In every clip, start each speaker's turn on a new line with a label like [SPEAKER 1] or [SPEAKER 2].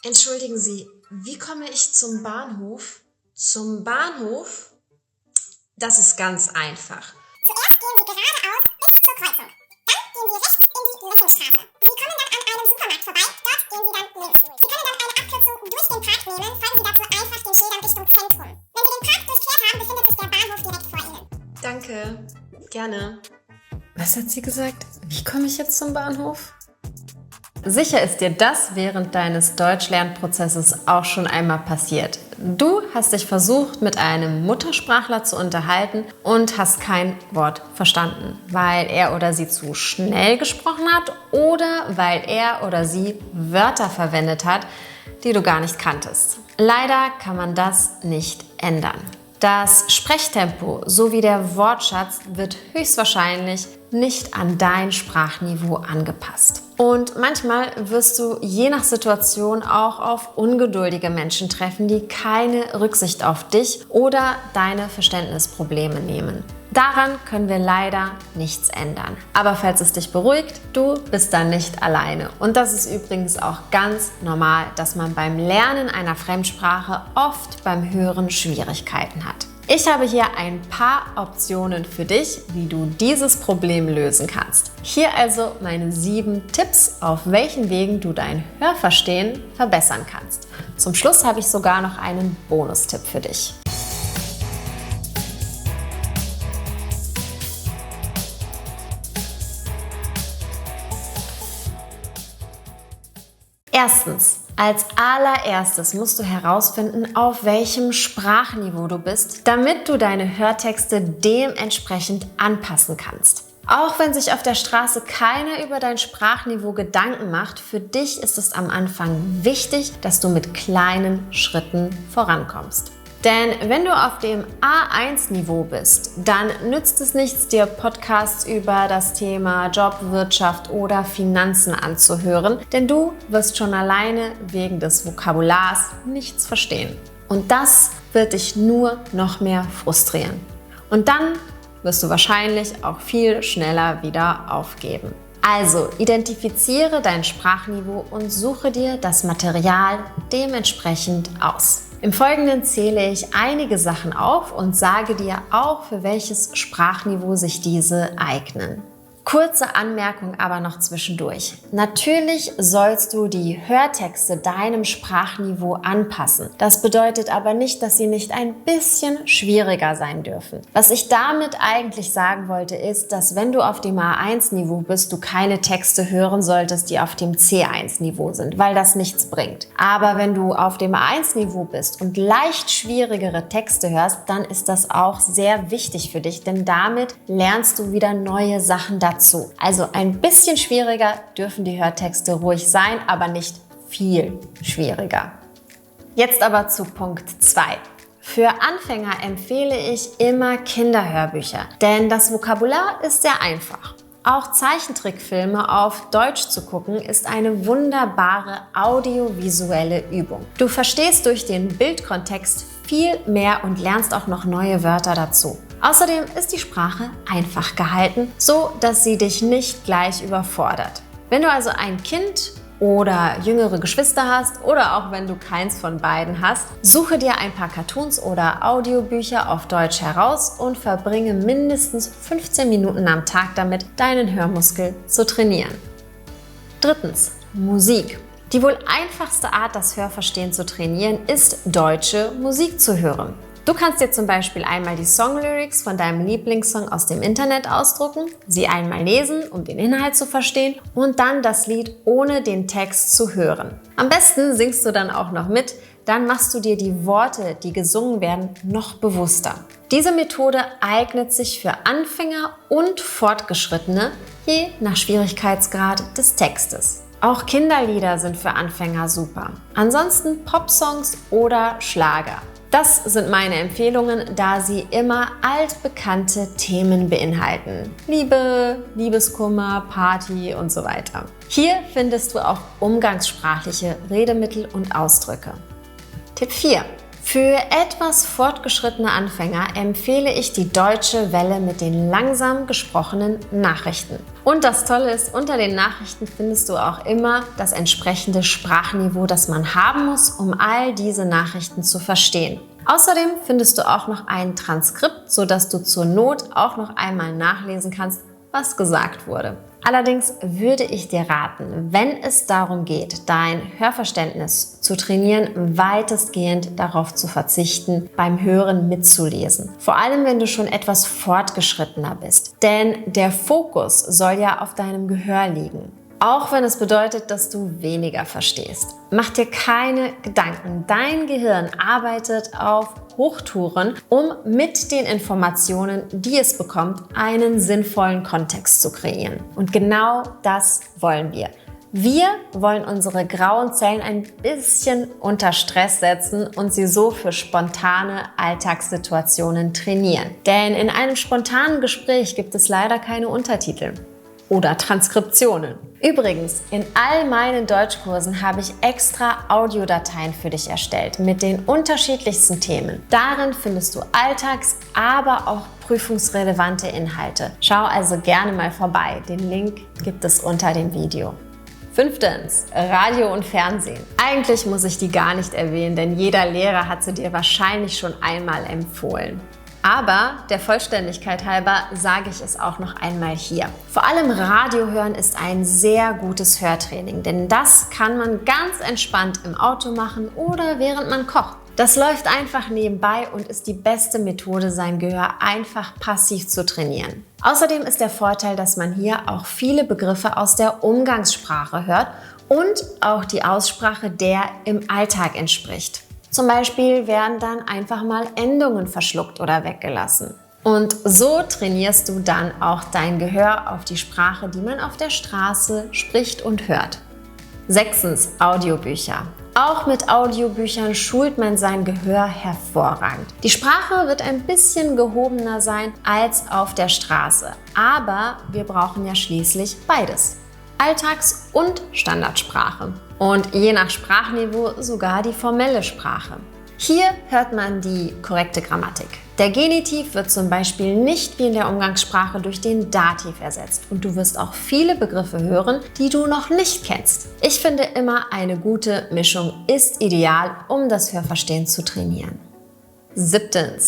[SPEAKER 1] Entschuldigen Sie, wie komme ich zum Bahnhof? Zum Bahnhof? Das ist ganz einfach.
[SPEAKER 2] Zuerst gehen Sie geradeaus bis zur Kreuzung. Dann gehen Sie rechts in die Littenstraße. Sie kommen dann an einem Supermarkt vorbei. Dort gehen Sie dann links. Sie können dann eine Abkürzung durch den Park nehmen. Folgen Sie dazu einfach den Schildern Richtung Zentrum. Wenn Sie den Park durchquert haben, befindet sich der Bahnhof direkt vor Ihnen.
[SPEAKER 1] Danke. Gerne.
[SPEAKER 3] Was hat sie gesagt? Wie komme ich jetzt zum Bahnhof? Sicher ist dir das während deines Deutschlernprozesses auch schon einmal passiert. Du hast dich versucht, mit einem Muttersprachler zu unterhalten und hast kein Wort verstanden, weil er oder sie zu schnell gesprochen hat oder weil er oder sie Wörter verwendet hat, die du gar nicht kanntest. Leider kann man das nicht ändern. Das Sprechtempo sowie der Wortschatz wird höchstwahrscheinlich nicht an dein Sprachniveau angepasst. Und manchmal wirst du je nach Situation auch auf ungeduldige Menschen treffen, die keine Rücksicht auf dich oder deine Verständnisprobleme nehmen. Daran können wir leider nichts ändern. Aber falls es dich beruhigt, du bist dann nicht alleine. Und das ist übrigens auch ganz normal, dass man beim Lernen einer Fremdsprache oft beim Hören Schwierigkeiten hat. Ich habe hier ein paar Optionen für dich, wie du dieses Problem lösen kannst. Hier also meine 7 Tipps, auf welchen Wegen du dein Hörverstehen verbessern kannst. Zum Schluss habe ich sogar noch einen Bonustipp für dich. Erstens. Als allererstes musst du herausfinden, auf welchem Sprachniveau du bist, damit du deine Hörtexte dementsprechend anpassen kannst. Auch wenn sich auf der Straße keiner über dein Sprachniveau Gedanken macht, für dich ist es am Anfang wichtig, dass du mit kleinen Schritten vorankommst. Denn wenn du auf dem A1-Niveau bist, dann nützt es nichts, dir Podcasts über das Thema Job, Wirtschaft oder Finanzen anzuhören, denn du wirst schon alleine wegen des Vokabulars nichts verstehen. Und das wird dich nur noch mehr frustrieren. Und dann wirst du wahrscheinlich auch viel schneller wieder aufgeben. Also identifiziere dein Sprachniveau und suche dir das Material dementsprechend aus. Im Folgenden zähle ich einige Sachen auf und sage dir auch, für welches Sprachniveau sich diese eignen. Kurze Anmerkung aber noch zwischendurch. Natürlich sollst du die Hörtexte deinem Sprachniveau anpassen. Das bedeutet aber nicht, dass sie nicht ein bisschen schwieriger sein dürfen. Was ich damit eigentlich sagen wollte, ist, dass wenn du auf dem A1-Niveau bist, du keine Texte hören solltest, die auf dem C1-Niveau sind, weil das nichts bringt. Aber wenn du auf dem A1-Niveau bist und leicht schwierigere Texte hörst, dann ist das auch sehr wichtig für dich, denn damit lernst du wieder neue Sachen dazu. Also ein bisschen schwieriger dürfen die Hörtexte ruhig sein, aber nicht viel schwieriger. Jetzt aber zu Punkt 2. Für Anfänger empfehle ich immer Kinderhörbücher, denn das Vokabular ist sehr einfach. Auch Zeichentrickfilme auf Deutsch zu gucken, ist eine wunderbare audiovisuelle Übung. Du verstehst durch den Bildkontext viel mehr und lernst auch noch neue Wörter dazu. Außerdem ist die Sprache einfach gehalten, so dass sie dich nicht gleich überfordert. Wenn du also ein Kind oder jüngere Geschwister hast oder auch wenn du keins von beiden hast, suche dir ein paar Cartoons oder Audiobücher auf Deutsch heraus und verbringe mindestens 15 Minuten am Tag damit, deinen Hörmuskel zu trainieren. Drittens, Musik. Die wohl einfachste Art, das Hörverstehen zu trainieren, ist, deutsche Musik zu hören. Du kannst dir zum Beispiel einmal die Songlyrics von deinem Lieblingssong aus dem Internet ausdrucken, sie einmal lesen, um den Inhalt zu verstehen und dann das Lied ohne den Text zu hören. Am besten singst du dann auch noch mit, dann machst du dir die Worte, die gesungen werden, noch bewusster. Diese Methode eignet sich für Anfänger und Fortgeschrittene, je nach Schwierigkeitsgrad des Textes. Auch Kinderlieder sind für Anfänger super. Ansonsten Popsongs oder Schlager. Das sind meine Empfehlungen, da sie immer altbekannte Themen beinhalten. Liebe, Liebeskummer, Party und so weiter. Hier findest du auch umgangssprachliche Redemittel und Ausdrücke. Tipp 4. Für etwas fortgeschrittene Anfänger empfehle ich die Deutsche Welle mit den langsam gesprochenen Nachrichten. Und das Tolle ist, unter den Nachrichten findest du auch immer das entsprechende Sprachniveau, das man haben muss, um all diese Nachrichten zu verstehen. Außerdem findest du auch noch ein Transkript, sodass du zur Not auch noch einmal nachlesen kannst, was gesagt wurde. Allerdings würde ich dir raten, wenn es darum geht, dein Hörverständnis zu trainieren, weitestgehend darauf zu verzichten, beim Hören mitzulesen. Vor allem, wenn du schon etwas fortgeschrittener bist. Denn der Fokus soll ja auf deinem Gehör liegen. Auch wenn es bedeutet, dass du weniger verstehst. Mach dir keine Gedanken. Dein Gehirn arbeitet auf Hochtouren, um mit den Informationen, die es bekommt, einen sinnvollen Kontext zu kreieren. Und genau das wollen wir. Wir wollen unsere grauen Zellen ein bisschen unter Stress setzen und sie so für spontane Alltagssituationen trainieren. Denn in einem spontanen Gespräch gibt es leider keine Untertitel oder Transkriptionen. Übrigens, in all meinen Deutschkursen habe ich extra Audiodateien für dich erstellt mit den unterschiedlichsten Themen. Darin findest du alltags-, aber auch prüfungsrelevante Inhalte. Schau also gerne mal vorbei. Den Link gibt es unter dem Video. 5. Radio und Fernsehen. Eigentlich muss ich die gar nicht erwähnen, denn jeder Lehrer hat sie dir wahrscheinlich schon einmal empfohlen. Aber der Vollständigkeit halber sage ich es auch noch einmal hier. Vor allem Radio hören ist ein sehr gutes Hörtraining, denn das kann man ganz entspannt im Auto machen oder während man kocht. Das läuft einfach nebenbei und ist die beste Methode, sein Gehör einfach passiv zu trainieren. Außerdem ist der Vorteil, dass man hier auch viele Begriffe aus der Umgangssprache hört und auch die Aussprache der im Alltag entspricht. Zum Beispiel werden dann einfach mal Endungen verschluckt oder weggelassen. Und so trainierst du dann auch dein Gehör auf die Sprache, die man auf der Straße spricht und hört. 6. Audiobücher. Auch mit Audiobüchern schult man sein Gehör hervorragend. Die Sprache wird ein bisschen gehobener sein als auf der Straße, aber wir brauchen ja schließlich beides. Alltags- und Standardsprache. Und je nach Sprachniveau sogar die formelle Sprache. Hier hört man die korrekte Grammatik. Der Genitiv wird zum Beispiel nicht wie in der Umgangssprache durch den Dativ ersetzt und du wirst auch viele Begriffe hören, die du noch nicht kennst. Ich finde immer, eine gute Mischung ist ideal, um das Hörverstehen zu trainieren. 7.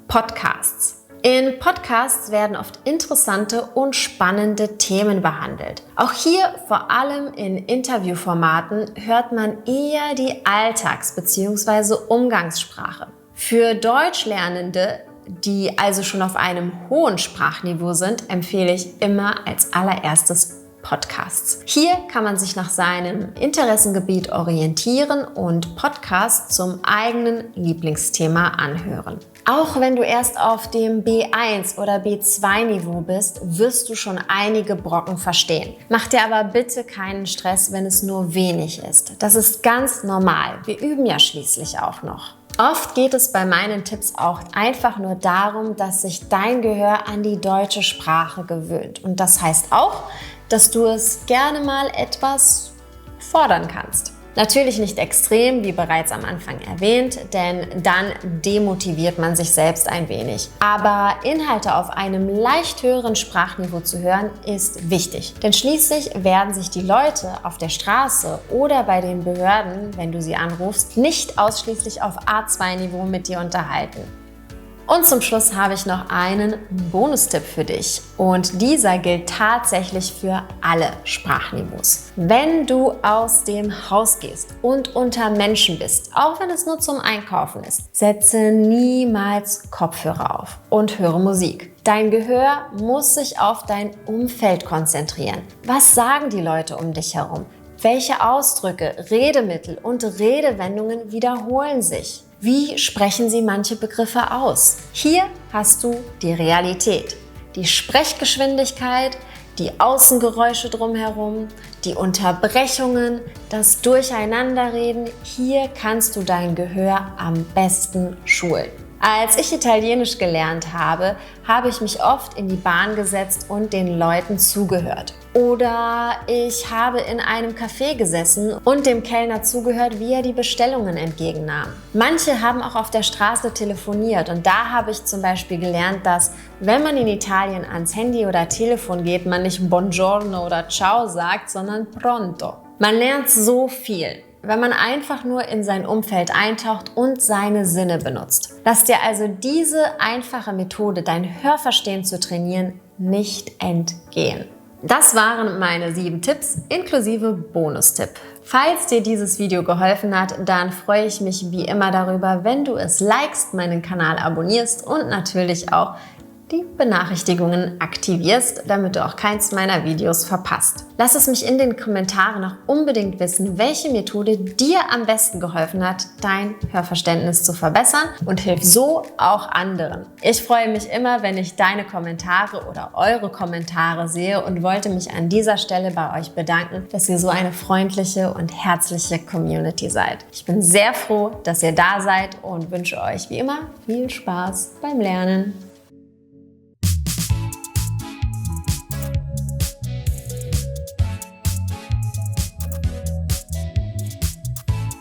[SPEAKER 3] Podcasts. In Podcasts werden oft interessante und spannende Themen behandelt. Auch hier, vor allem in Interviewformaten, hört man eher die Alltags- bzw. Umgangssprache. Für Deutschlernende, die also schon auf einem hohen Sprachniveau sind, empfehle ich immer als allererstes Podcasts. Hier kann man sich nach seinem Interessengebiet orientieren und Podcasts zum eigenen Lieblingsthema anhören. Auch wenn du erst auf dem B1 oder B2-Niveau bist, wirst du schon einige Brocken verstehen. Mach dir aber bitte keinen Stress, wenn es nur wenig ist. Das ist ganz normal. Wir üben ja schließlich auch noch. Oft geht es bei meinen Tipps auch einfach nur darum, dass sich dein Gehör an die deutsche Sprache gewöhnt. Und das heißt auch, dass du es gerne mal etwas fordern kannst. Natürlich nicht extrem, wie bereits am Anfang erwähnt, denn dann demotiviert man sich selbst ein wenig. Aber Inhalte auf einem leicht höheren Sprachniveau zu hören, ist wichtig. Denn schließlich werden sich die Leute auf der Straße oder bei den Behörden, wenn du sie anrufst, nicht ausschließlich auf A2-Niveau mit dir unterhalten. Und zum Schluss habe ich noch einen Bonustipp für dich. Und dieser gilt tatsächlich für alle Sprachniveaus. Wenn du aus dem Haus gehst und unter Menschen bist, auch wenn es nur zum Einkaufen ist, setze niemals Kopfhörer auf und höre Musik. Dein Gehör muss sich auf dein Umfeld konzentrieren. Was sagen die Leute um dich herum? Welche Ausdrücke, Redemittel und Redewendungen wiederholen sich? Wie sprechen sie manche Begriffe aus? Hier hast du die Realität, die Sprechgeschwindigkeit, die Außengeräusche drumherum, die Unterbrechungen, das Durcheinanderreden. Hier kannst du dein Gehör am besten schulen. Als ich Italienisch gelernt habe, habe ich mich oft in die Bahn gesetzt und den Leuten zugehört. Oder ich habe in einem Café gesessen und dem Kellner zugehört, wie er die Bestellungen entgegennahm. Manche haben auch auf der Straße telefoniert und da habe ich zum Beispiel gelernt, dass, wenn man in Italien ans Handy oder Telefon geht, man nicht Buongiorno oder Ciao sagt, sondern Pronto. Man lernt so viel, wenn man einfach nur in sein Umfeld eintaucht und seine Sinne benutzt. Lass dir also diese einfache Methode, dein Hörverstehen zu trainieren, nicht entgehen. Das waren meine 7 Tipps inklusive Bonustipp. Falls dir dieses Video geholfen hat, dann freue ich mich wie immer darüber, wenn du es likest, meinen Kanal abonnierst und natürlich auch die Benachrichtigungen aktivierst, damit du auch keins meiner Videos verpasst. Lass es mich in den Kommentaren auch unbedingt wissen, welche Methode dir am besten geholfen hat, dein Hörverständnis zu verbessern und hilf so auch anderen. Ich freue mich immer, wenn ich deine Kommentare oder eure Kommentare sehe und wollte mich an dieser Stelle bei euch bedanken, dass ihr so eine freundliche und herzliche Community seid. Ich bin sehr froh, dass ihr da seid und wünsche euch wie immer viel Spaß beim Lernen.